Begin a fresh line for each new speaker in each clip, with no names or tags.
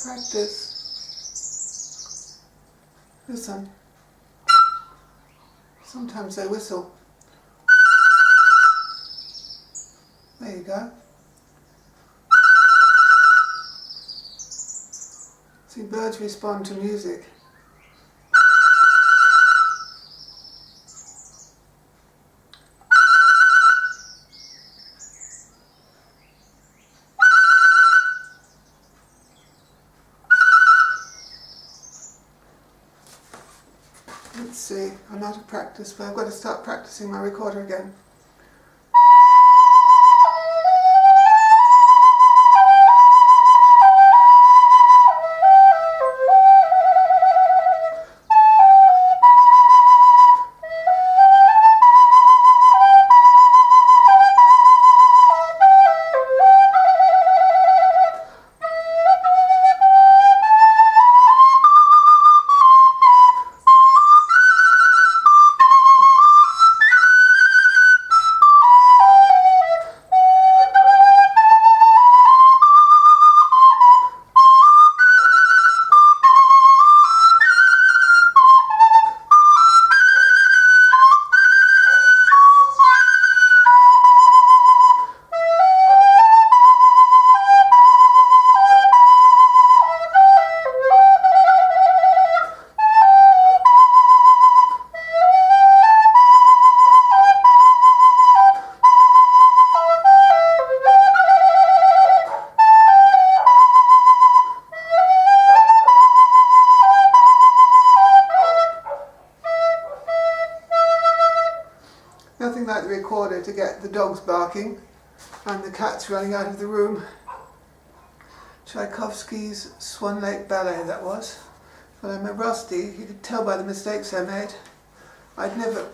Practice. Listen. Sometimes they whistle. There you go. See, birds respond to music. Let's see, I'm out of practice, but I've got to start practicing my recorder again. Nothing like the recorder to get the dogs barking and the cats running out of the room. Tchaikovsky's Swan Lake Ballet, that was. But I'm a rusty, you could tell by the mistakes I made.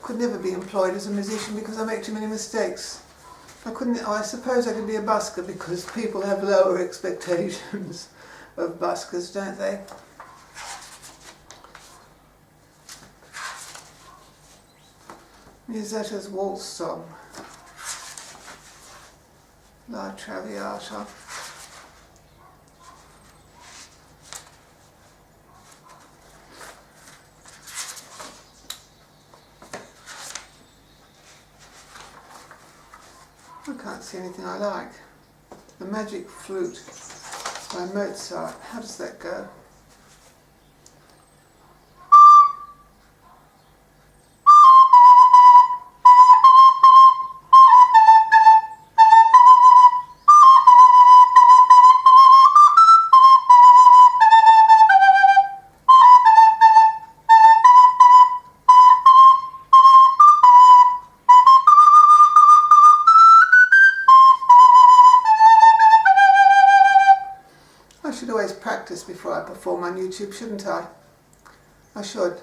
Could never be employed as a musician because I make too many mistakes. I suppose I could be a busker because people have lower expectations of buskers, don't they? Musetta's Waltz Song, La Traviata. I can't see anything I like. The Magic Flute by Mozart. How does that go? I should always practice before I perform on YouTube, shouldn't I? I should.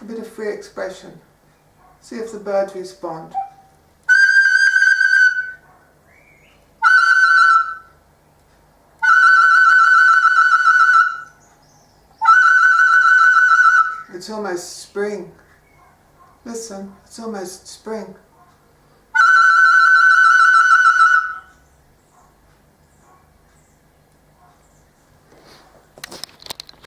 A bit of free expression. See if the birds respond. It's almost spring. Listen, it's almost spring.